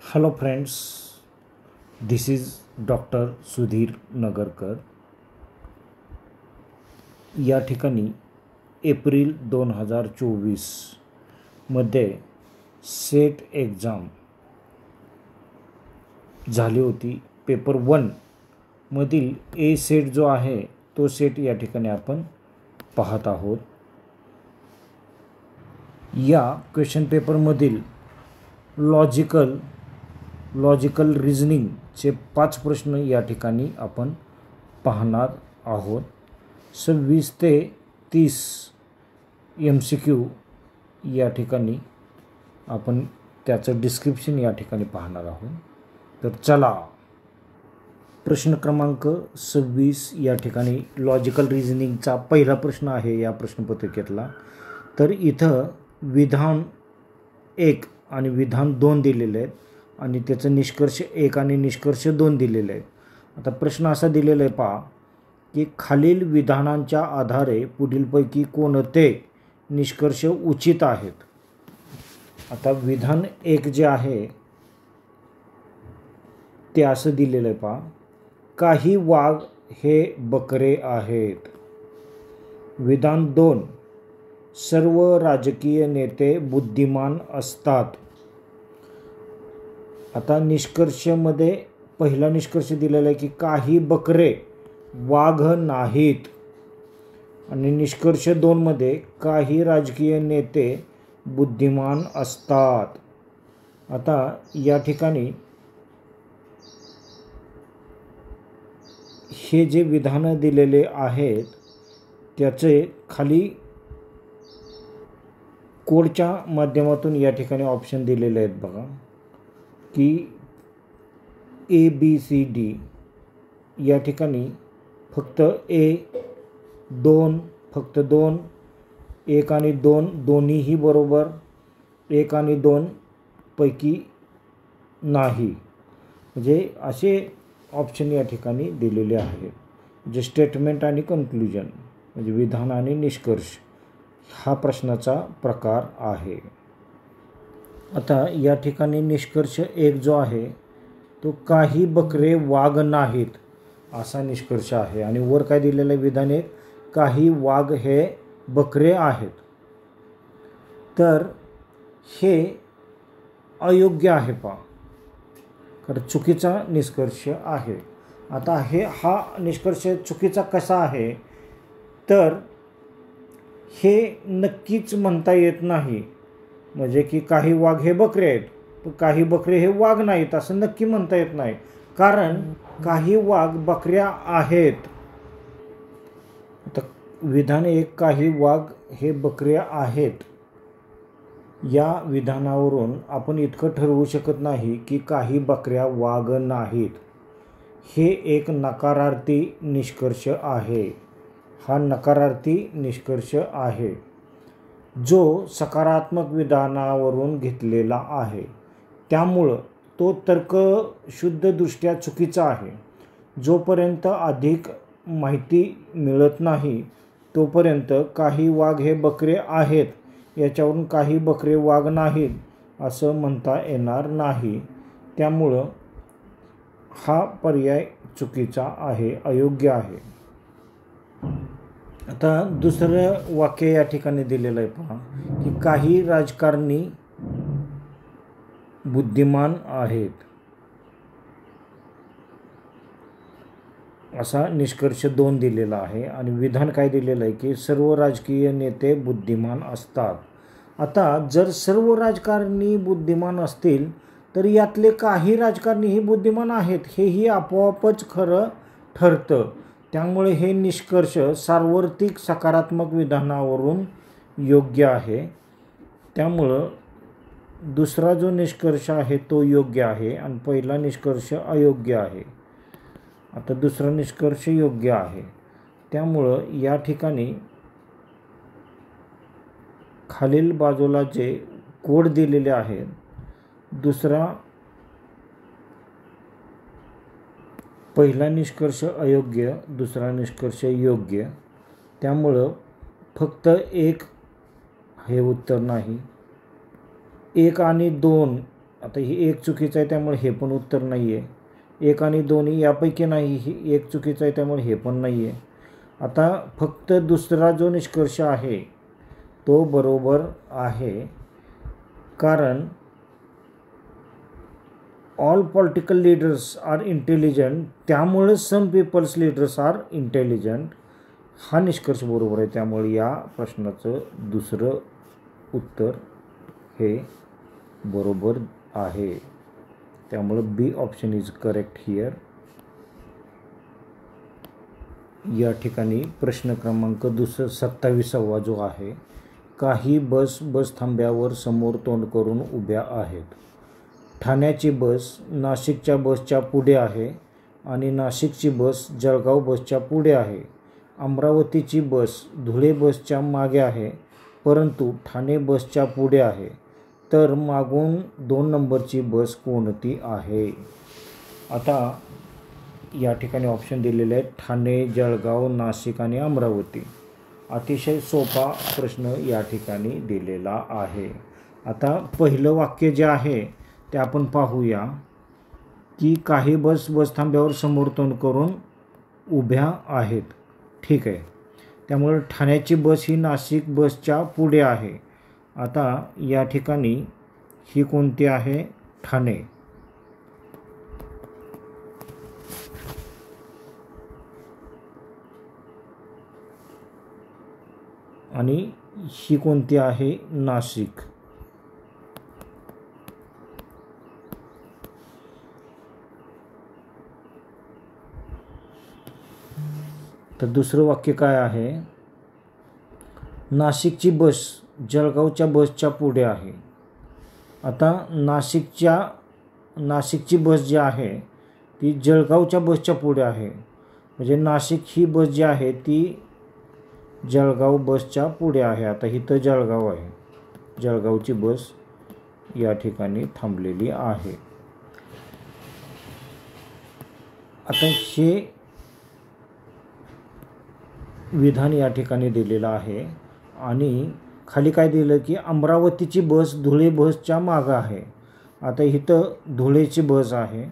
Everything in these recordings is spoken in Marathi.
Hello friends, this is Dr. Sudhir Nagarkar. या ठिकाणी एप्रिल 2024 मध्ये सेट एक्झाम झाली होती. पेपर 1 मधील ए सेट जो आहे तो सेट या ठिकाणी आपण पाहत आहोत. या क्वेश्चन पेपरमधील लॉजिकल रिझनिंगचे 5 प्रश्न या ठिकाणी आपण पाहणार आहोत. 26 ते 30 MCQ या ठिकाणी आपण त्याचं डिस्क्रिप्शन या ठिकाणी पाहणार आहोत. तर चला, प्रश्न क्रमांक 26 या ठिकाणी लॉजिकल रिझनिंगचा पहिला प्रश्न आहे या प्रश्नपत्रिकेतला. तर इथं विधान 1 आणि विधान 2 दिलेले आहेत आणि त्याचं निष्कर्ष 1 आणि निष्कर्ष 2 दिलेले आहेत. आता प्रश्न असा दिलेला आहे पहा की खालील विधानांच्या आधारे पुढीलपैकी कोणते निष्कर्ष उचित आहेत. आता विधान 1 जे आहे ते असं दिलेलं आहे पहा, काही वाघ हे बकरे आहेत. विधान 2, सर्व राजकीय नेते बुद्धिमान असतात. आता निष्कर्षमध्ये पहिला निष्कर्ष दिलेला आहे की काही बकरे वाघ नाहीत आणि निष्कर्ष 2 मध्ये काही राजकीय नेते बुद्धिमान असतात. आता या ठिकाणी हे जे विधानं दिलेले आहेत त्याचे खाली कोडच्या माध्यमातून या ठिकाणी ऑप्शन दिलेले आहेत बघा की ABCD या ठिकाणी फक्त फक्त 2, 1 आणि 2 दोन्हीही बरोबर, 1 आणि 2 पैकी नाही, म्हणजे असे ऑप्शन या ठिकाणी दिलेले आहेत. जे स्टेटमेंट आणि कन्क्लुजन म्हणजे विधान आणि निष्कर्ष हा प्रश्नाचा प्रकार आहे. आता या ठिकाणी निष्कर्ष 1 जो आहे तो काही बकरे वाघ नाहीत असा निष्कर्ष आहे आणि वर काय दिलेलं आहे विधान 1, काही वाघ हे बकरे आहेत. तर हे अयोग्य आहे पहा, कारण चुकीचा निष्कर्ष आहे. आता हा निष्कर्ष चुकीचा कसा आहे तर हे नक्कीच म्हणता येत नाही, म्हणजे की काही वाघ हे बकरे आहेत तर काही बकरे हे वाघ नाहीत असं नक्की म्हणता येत नाही, कारण काही वाघ बकऱ्या आहेत. आता विधान 1, काही वाघ हे बकऱ्या आहेत, या विधानावरून आपण इतकं ठरवू शकत नाही की काही बकऱ्या वाघ नाहीत. हे एक नकारार्थी निष्कर्ष आहे. हा नकारार्थी निष्कर्ष आहे जो सकारात्मक विधानावरून घेतलेला आहे, त्यामुळं तो तर्कशुद्धदृष्ट्या चुकीचा आहे. जोपर्यंत अधिक माहिती मिळत नाही तोपर्यंत काही वाघ हे बकरे आहेत याच्यावरून काही बकरे वाघ नाहीत असं म्हणता येणार नाही. त्यामुळं हा पर्याय चुकीचा आहे, अयोग्य आहे. आता दुसरं वाक्य या ठिकाणी दिलेलं आहे पहा की काही राजकारणी बुद्धिमान आहेत असा निष्कर्ष 2 दिलेला आहे आणि विधान काय दिलेलं आहे की सर्व राजकीय नेते बुद्धिमान असतात. आता जर सर्व राजकारणी बुद्धिमान असतील तर यातले काही राजकारणीही बुद्धिमान आहेत हेही आपोआपच खरं ठरतं. त्यामुळे हे निष्कर्ष सार्वत्रिक सकारात्मक विधानावरून योग्य आहे. त्यामुळं दुसरा जो निष्कर्ष आहे तो योग्य आहे आणि पहिला निष्कर्ष अयोग्य आहे. आता दुसरा निष्कर्ष योग्य आहे. त्यामुळं या ठिकाणी खालील बाजूला जे कोड दिलेले आहेत, पहिला निष्कर्ष अयोग्य, दुसरा निष्कर्ष योग्य, त्यामुळं फक्त 1 हे उत्तर नाही. 1 आणि 2 आता ही एक चुकीचं आहे, त्यामुळे हे पण उत्तर नाही आहे. 1 आणि 2 यापैकी नाही, ही एक चुकीचं आहे, त्यामुळे हे पण नाही आहे. आता फक्त दुसरा जो निष्कर्ष आहे तो बरोबर आहे, कारण all political leaders are intelligent, त्यामुळे some peoples leaders are intelligent, हा निष्कर्ष बरोबर आहे. त्यामुळे या प्रश्नाचं दुसरं उत्तर हे बरोबर आहे. त्यामुळे बी ऑप्शन इज करेक्ट हियर. या ठिकाणी प्रश्न क्रमांक 27वा जो आहे, काही बस थांब्यावर समोर तोंड करून उभ्या आहेत. ठाण्याची बस नाशिकच्या बसच्या पुढे आहे आणि नाशिकची बस जळगाव बसच्या पुढे आहे. अमरावतीची बस धुळे बसच्या मागे आहे, परंतु ठाणे बसच्या पुढे आहे. तर मागून 2 नंबरची बस कोणती आहे? आता या ठिकाणी ऑप्शन दिलेले आहेत, ठाणे, जळगाव, नाशिक आणि अमरावती. अतिशय सोपा प्रश्न या ठिकाणी दिलेला आहे. आता पहिलं वाक्य जे आहे ते आपण पाहूया, की काही बस थांब्यावर समोर तोंड करून उभ्या आहेत. ठीक आहे, त्यामुळे ठाण्याची बस ही नाशिक बसच्या पुढे आहे. आता या ठिकाणी ही कोणती आहे? ठाणे. आणि ही कोणती आहे? नाशिक. तर दुसरं वाक्य काय आहे? नाशिकची बस जळगावच्या बसच्या पुढे आहे. आता नाशिकची बस जी आहे ती जळगावच्या बसच्या पुढे आहे, म्हणजे नाशिक ही बस जी आहे ती जळगाव बसच्या पुढे आहे. आता इथं जळगाव आहे, जळगावची बस या ठिकाणी थांबलेली आहे. आता हे विधान या ठिकाणी दिलेलं आहे आणि खाली काय दिलं की अमरावतीची बस धुळे बसच्या मागं आहे. आता इथं धुळेची बस आहे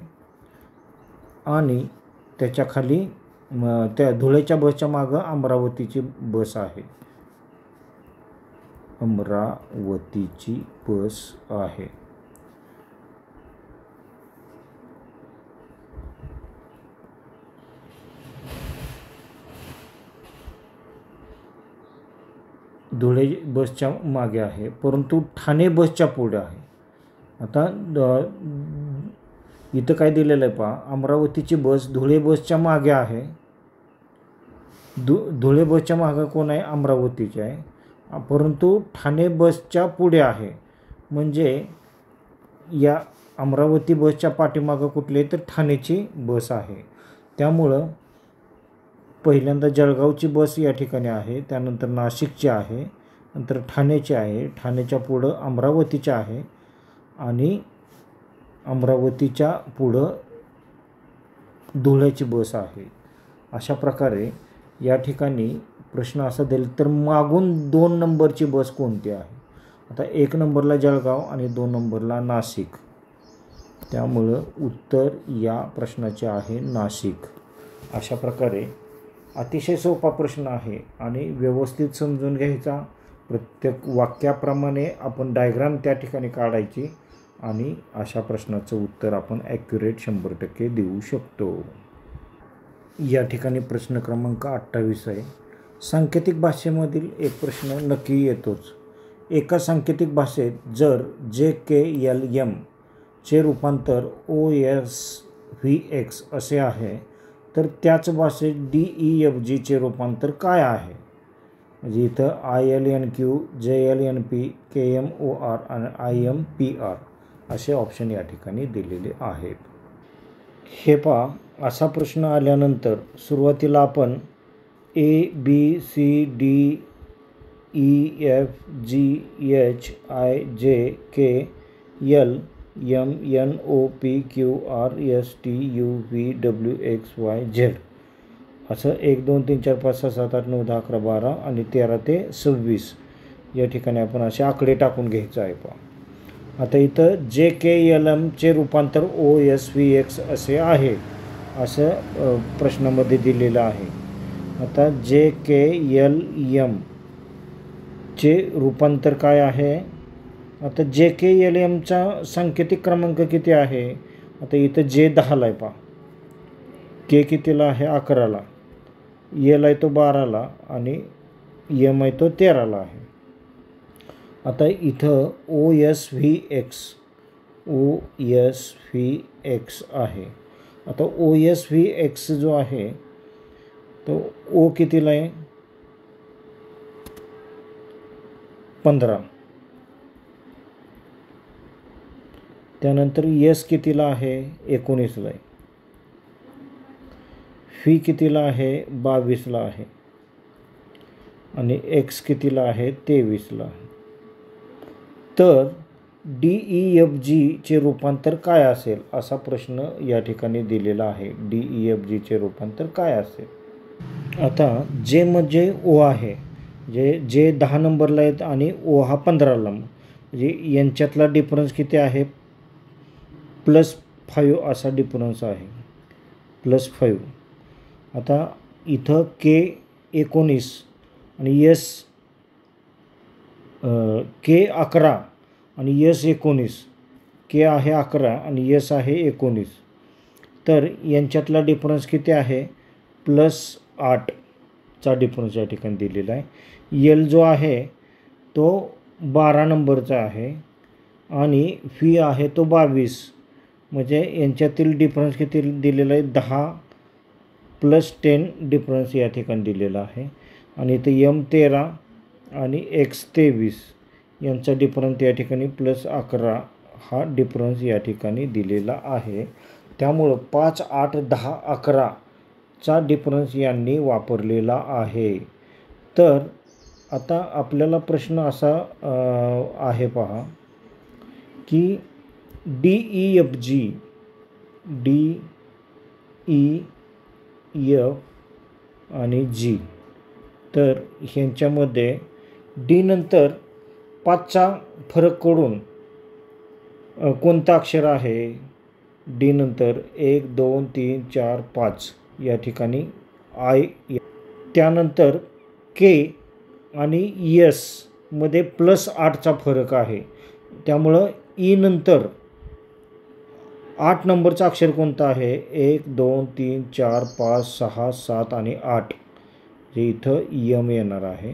आणि त्याच्या खाली त्या धुळेच्या बसच्या मागं अमरावतीची बस आहे. अमरावतीची बस आहे. धुळे बसच्या मागे आहे, परंतु ठाणे बसच्या पुढे आहे. आता इथं काय दिलेलं आहे पहा, अमरावतीची बस धुळे बसच्या मागे आहे. धुळे बसच्या मागे कोण आहे? अमरावतीची आहे, परंतु ठाणे बसच्या पुढे आहे. म्हणजे या अमरावती बसच्या पाठीमागं कुठली? तर ठाण्याची बस आहे. त्यामुळं पहिल्यांदा जळगावची बस या ठिकाणी आहे, त्यानंतर नाशिकची आहे, नंतर ठाण्याची आहे, ठाण्याच्या पुढं अमरावतीच्या आहे आणि अमरावतीच्या पुढं धुळ्याची बस आहे. अशा प्रकारे या ठिकाणी प्रश्न असा देईल, तर मागून 2 नंबरची बस कोणती आहे? आता 1 नंबरला जळगाव आणि 2 नंबरला नाशिक, त्यामुळं उत्तर या प्रश्नाचे आहे नाशिक. अशा प्रकारे अतिशय सोपा प्रश्न आहे आणि व्यवस्थित समजून घ्यायचा. प्रत्येक वाक्याप्रमाणे आपण डायग्राम त्या ठिकाणी काढायची आणि अशा प्रश्नाचं उत्तर आपण ॲक्युरेट 100% देऊ शकतो. या ठिकाणी प्रश्न क्रमांक 28 आहे. सांकेतिक भाषेमधील एक प्रश्न नक्की येतोच. एका सांकेतिक भाषेत जर JKLM चे रूपांतर OSVX असे आहे, तर त्याच भाषेत DEFG चे रूपांतर काय आहे? म्हणजे इथं ILNQ, JLNP, KMOR आणि IMPR असे ऑप्शन या ठिकाणी दिलेले आहेत. हे पहा, असा प्रश्न आल्यानंतर सुरुवातीला आपण ABCDEFGHIJKLMNOPQRSTUVWXYZ असं 1 2 3 4 5 6 7 8 9 10 11 12 आणि 13 ते 26 या ठिकाणी आपण असे आकडे टाकून घ्यायचं आहे पहा. आता इथं JKLMचे रूपांतर OSVX असे आहे असं प्रश्नामध्ये दिलेलं आहे. आता JKLMचे रूपांतर काय आहे? आता JKLMचा सांकेतिक क्रमांक किती आहे? आता इथं J 10ला आहे पहा, K कितीला आहे? 11ला, L आहे तो 12ला आणि M आहे तो 13ला आहे. आता इथं OSVX आहे. आता OSVX जो आहे तो O कितीला आहे? 15. त्यानंतर S कितीला आहे? 19ला आहे. V कितीला आहे? 22ला आहे. आणि X कितीला आहे? 23ला आहे. तर DEFGचे रूपांतर काय असेल असा प्रश्न या ठिकाणी दिलेला आहे. DEFGचे रूपांतर काय असेल? आता J म्हणजे O आहे, जे 10 नंबरला आहेत आणि O हा 15ला, म्हणजे यांच्यातला डिफरन्स किती आहे? +5 असा डिफरन्स आहे, +5. आता इथं K 19 आणि K 11 आणि S 19, K आहे 11 आणि S आहे 19. तर यांच्यातला डिफरन्स किती आहे? +8चा डिफरन्स या ठिकाणी दिलेला आहे. L जो आहे तो 12 नंबरचा आहे आणि V आहे तो 22, म्हणजे यांच्यातील डिफरन्स किती दिलेला आहे? 10 + 10 डिफरन्स या ठिकाणी दिलेला आहे. आणि इथे M 13 आणि X 23 यांचा डिफरन्स या ठिकाणी +11 हा डिफरन्स या ठिकाणी दिलेला आहे. त्यामुळं 5, 8, 10, 11चा डिफरन्स यांनी वापरलेला आहे. तर आता आपल्याला प्रश्न असा आहे पहा की DEFG आणि G, तर ह्यांच्यामध्ये D नंतर 5चा फरक करून कोणतं अक्षर आहे? D नंतर 1, 2, 3, 4, 5 या ठिकाणी I. त्यानंतर K आणि S मध्ये +8चा फरक आहे. त्यामुळं E नंतर 8 नंबरचं अक्षर कोणतं आहे? 1, 2, 3, 4, 5, 6, 7 आणि 8, जे इथं M येणार आहे.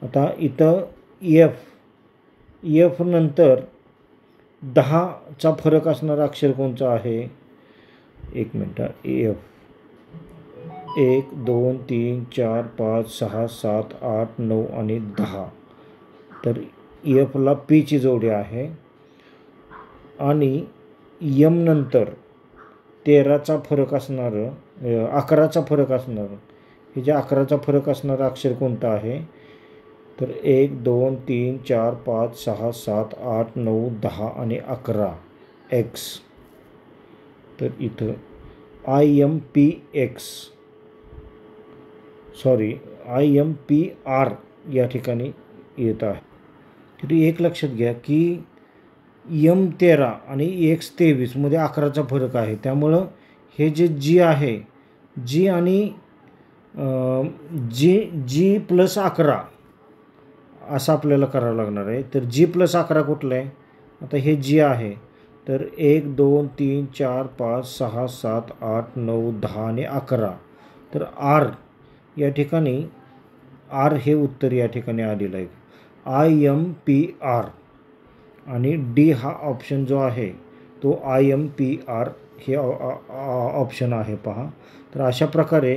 आता इथं F नंतर 10चा फरक असणारं अक्षर कोणतं आहे? 1 मिनट. F 1, 2, 3, 4, 5, 6, 7, 8, 9 आणि 10. तर Fला P ची जोडी आहे. आणि M नंतर 13चा फरक असणारं, 11चा फरक असणारं, हे जे 11चा फरक असणारं अक्षर कोणतं आहे? तर 1, 2, 3, 4, 5, 6, 7, 8, 9, 10 आणि 11 X. तर इथं IMPR या ठिकाणी येत आहे. तरी एक लक्षात घ्या की M 13 आणि X 23 मध्ये 11चा फरक आहे. त्यामुळं हे जे G आहे, G आणि G + 11 असं आपल्याला करावं लागणार आहे. तर G + 11 कुठलं आहे? आता हे G आहे, तर 1, 2, 3, 4, 5, 6, 7, 8, 9, 10 आणि 11. तर R या ठिकाणी, R हे उत्तर या ठिकाणी आलेलं आहे, IMPR. आणि D हा ऑप्शन जो आहे तो IMPR हे ऑप्शन आहे पहा. तर अशा प्रकारे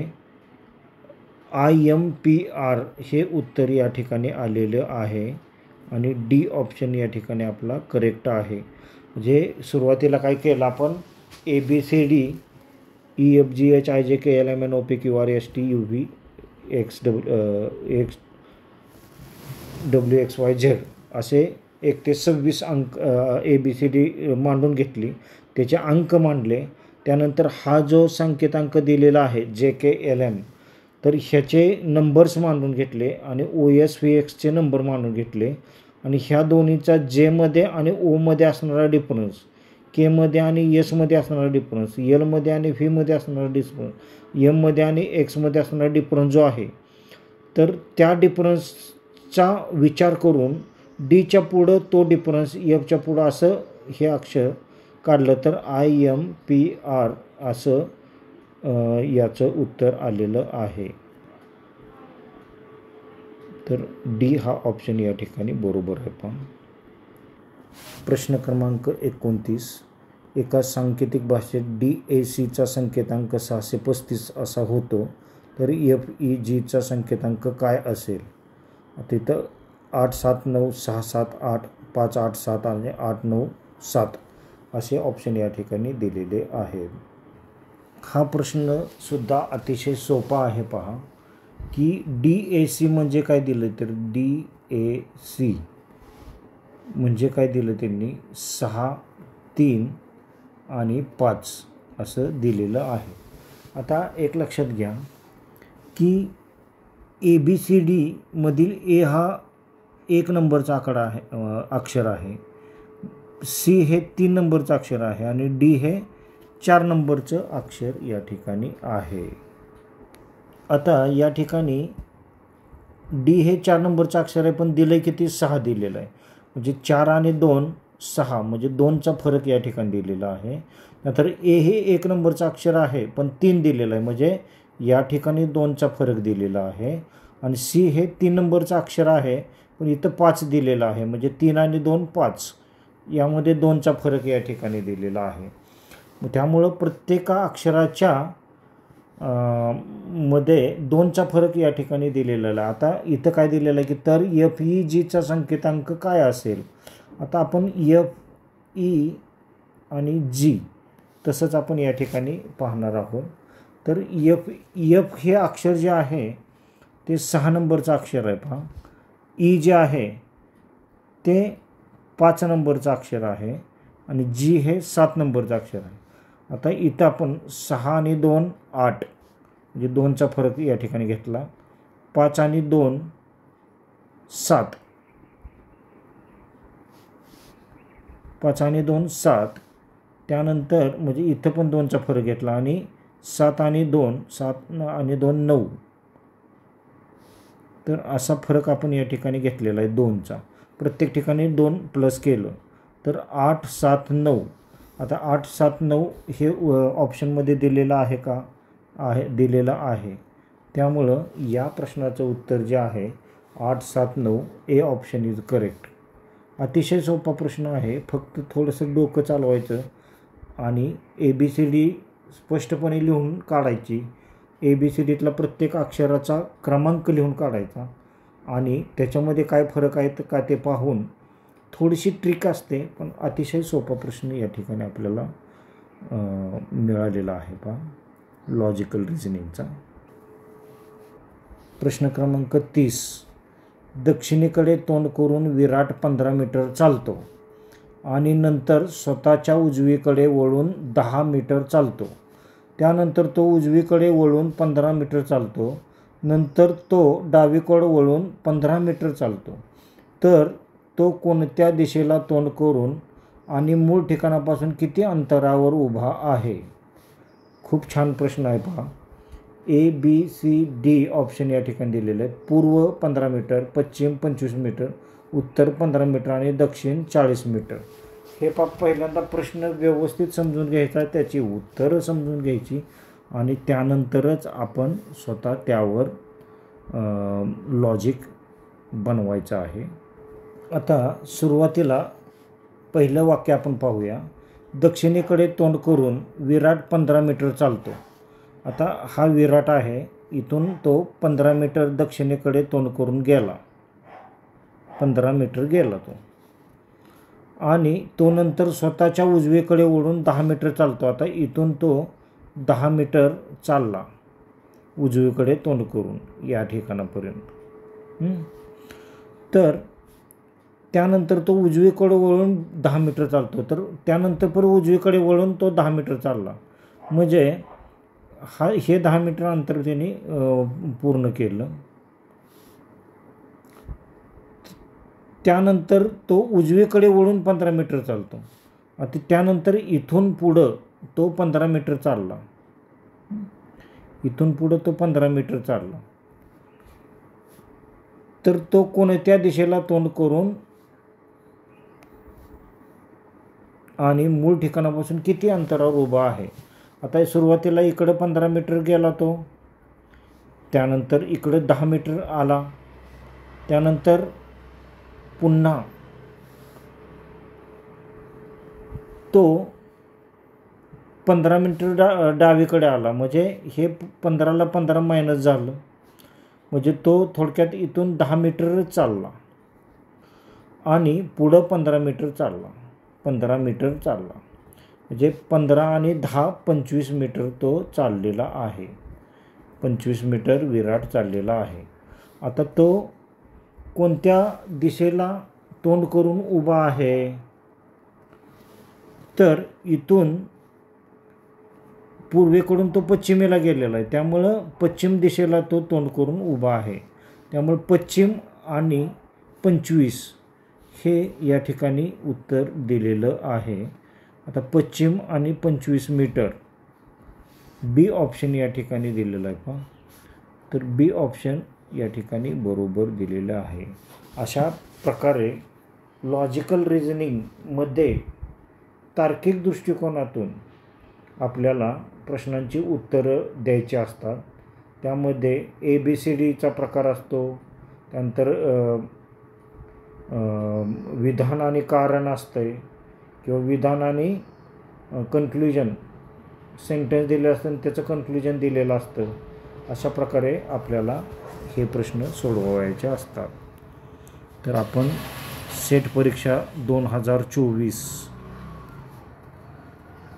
IMPR हे उत्तर या ठिकाणी आलेलं आहे आणि D ऑप्शन या ठिकाणी आपला करेक्ट आहे. म्हणजे सुरुवातीला काय केलं आपण? ABCD EFGH IJK LMN OP QR ST UV XWXYZ असे 1 ते 26 अंक ABCD मांडून घेतली, त्याचे अंक मांडले. त्यानंतर हा जो संकेतांक दिलेला आहे JKLM, तर ह्याचे नंबर्स मांडून घेतले आणि OSVXचे नंबर मांडून घेतले आणि ह्या दोन्हीचा जेमध्ये आणि ओमध्ये असणारा डिफरन्स, केमध्ये आणि यसमध्ये असणारा डिफरन्स, एलमध्ये आणि व्हीमध्ये असणारा डिफरन्स, एममध्ये आणि एक्समध्ये असणारा डिफरन्स जो आहे, तर त्या डिफरन्सचा विचार करून डीच्या पुढं तो डिफरन्स, एफच्या पुढं असं हे अक्षर काढलं तर IMPR असं याचं उत्तर आलेलं आहे. तर डी हा ऑप्शन या ठिकाणी बरोबर आहे. पहा प्रश्न क्रमांक 29. एका सांकेतिक भाषेत DACचा संकेतांक 635 असा होतो, तर FEGचा संकेतांक काय असेल? तिथं 8 7 9 6 7 8 5 8 7 आणि 8 9 7 असे ऑप्शन या ठिकाणी दिलेले आहेत. हा प्रश्न सुद्धा अतिशय सोपा आहे. पहा की DAC म्हणजे काय दिलं, तर DAC म्हणजे काय दिलं त्यांनी 6 3 आणि 5 असं दिलेलं आहे. आता एक लक्षात घ्या की ABCD मधील ए हा 1 नंबरचा आकडा आहे, अक्षर आहे. C हे 3 नंबरचं अक्षर आहे आणि D हे 4 नंबरचं अक्षर या ठिकाणी आहे. आता या ठिकाणी D हे 4 नंबरचं अक्षर आहे, पण दिलं आहे किती, 6 दिलेलं आहे. म्हणजे 4 आणि 2 6, म्हणजे 2चा फरक या ठिकाणी दिलेला आहे. नंतर A हे 1 नंबरचं अक्षर आहे, पण 3 दिलेलं आहे, म्हणजे या ठिकाणी 2चा फरक दिलेला आहे. आणि C हे 3 नंबरचं अक्षर आहे, पण इथं 5 दिलेलं आहे, म्हणजे 3 आणि 2 5, यामध्ये 2चा फरक या ठिकाणी दिलेला आहे. त्यामुळं प्रत्येक अक्षराच्या मध्ये 2चा फरक या ठिकाणी दिलेला आहे. आता इथं काय दिलेलं आहे की तर FEGचा संकेतांक काय असेल? आता आपण FE आणि G तसंच आपण या ठिकाणी पाहणार आहोत. तर F हे अक्षर जे आहे ते 6 नंबरचं अक्षर आहे. पहा E जे आहे ते 5 नंबरचं अक्षर आहे आणि G हे 7 नंबरचं अक्षर आहे. आता इथं आपण 6 आणि 2 8, म्हणजे 2चा फरक या ठिकाणी घेतला. 5 आणि 2 7, 5 आणि 2 7, त्यानंतर म्हणजे इथं पण 2चा फरक घेतला आणि 7 आणि 2 7 आणि 2 9, तर असा फरक आपण या ठिकाणी घेतलेला आहे 2चा. प्रत्येक ठिकाणी 2 प्लस केलं तर 8 7 9. आता 8 7 9 हे ऑप्शनमध्ये दिलेलं आहे का? आहे, दिलेलं आहे. त्यामुळं या प्रश्नाचं उत्तर जे आहे 8 7 9 ए ऑप्शन इज करेक्ट. अतिशय सोपा प्रश्न आहे, फक्त थोडंसं डोकं चालवायचं आणि ABCD स्पष्टपणे लिहून काढायची. ABCDतला प्रत्येक अक्षराचा क्रमांक लिहून काढायचा आणि त्याच्यामध्ये काय फरक आहेत का ते पाहून, थोडीशी ट्रिक असते, पण अतिशय सोपा प्रश्न या ठिकाणी आपल्याला मिळालेला आहे. पहा लॉजिकल रिझनिंगचा प्रश्न क्रमांक 30. दक्षिणेकडे तोंड करून विराट 15 मीटर चालतो आणि नंतर स्वतःच्या उजवीकडे वळून 10 मीटर चालतो. त्यानंतर तो उजवीकडे वळून 15 मीटर चालतो. नंतर तो डावीकडे वळून 15 मीटर चालतो. तर तो कोणत्या दिशेला तोंड करून आणि मूळ ठिकाणापासून किती अंतरावर उभा आहे? खूप छान प्रश्न आहे. पहा ABCD ऑप्शन या ठिकाणी दिलेले आहेत. पूर्व 15 मीटर, पश्चिम 25 मीटर, उत्तर 15 मीटर आणि दक्षिण 40 मीटर. हे पहिल्यांदा प्रश्न व्यवस्थित समजून घ्यायचा, त्याची उत्तरं समजून घ्यायची आणि त्यानंतरच आपण स्वतः त्यावर लॉजिक बनवायचं आहे. आता सुरुवातीला पहिलं वाक्य आपण पाहूया. दक्षिणेकडे तोंड करून विराट 15 मीटर चालतो. आता हा विराट आहे, इथून तो 15 मीटर दक्षिणेकडे तोंड करून गेला, 15 मीटर गेला तो, आणि तो नंतर स्वतःच्या उजवीकडे वळून 10 मीटर चालतो. आता इथून तो 10 मीटर चालला उजवीकडे तोंड करून या ठिकाणापर्यंत. तर त्यानंतर तो उजवीकडे वळून 10 मीटर चालतो. तर त्यानंतर परत उजवीकडे वळून तो 10 मीटर चालला, म्हणजे हे 10 मीटर अंतर त्याने पूर्ण केलं. त्यानंतर तो उजवीकडे वळून 15 मीटर चालतो. आता त्यानंतर इथून पुढं तो 15 मीटर चालला. इथून पुढं तो 15 मीटर चालला. तर तो कोणत्या दिशेला तोंड करून आणि मूळ ठिकाणापासून किती अंतरावर उभा आहे. आता सुरुवातीला इकडं 15 मीटर गेला तो, त्यानंतर इकडं 10 मीटर आला, त्यानंतर पुन्हा तो 15 मीटर डावीकडे आला. म्हणजे हे 15ला 15 मायनस झालं, म्हणजे तो थोडक्यात इथून 10 मीटर चालला आणि पुढं 15 मीटर चालला. 15 मीटर चालला म्हणजे 15 आणि 10 25 मीटर तो चाललेला आहे. 25 मीटर विराट चाललेला आहे. आता तो कोणत्या दिशेला तोंड करून उभा आहे. तर इथून पूर्वेकडून तो पश्चिमेला गेलेला आहे, त्यामुळं पश्चिम दिशेला तो तोंड करून उभा आहे. त्यामुळे पश्चिम आणि 25 हे या ठिकाणी उत्तर दिलेलं आहे. आता पश्चिम आणि 25 मीटर बी ऑप्शन या ठिकाणी दिलेलं आहे पहा. तर बी ऑप्शन या ठिकाणी बरोबर दिलेलं आहे. अशा प्रकारे लॉजिकल रिझनिंगमध्ये तार्किक दृष्टिकोनातून आपल्याला प्रश्नांची उत्तरं द्यायची असतात. त्यामध्ये ABCDचा प्रकार असतो, त्यानंतर विधान आणि कारण असतंय किंवा विधान आणि कन्क्ल्युजन, सेंटेन्स दिले असतं आणि त्याचं कन्क्ल्युजन दिलेलं असतं. अशा प्रकारे आपल्याला हे प्रश्न सोडवायचे असतात. तर आपण सेट परीक्षा 2024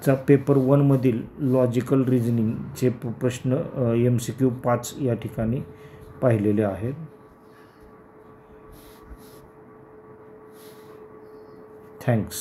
चा पेपर 1 मधील लॉजिकल रिझनिंगचे प्रश्न MCQ 5 या ठिकाणी पाहिलेले आहेत. थँक्स.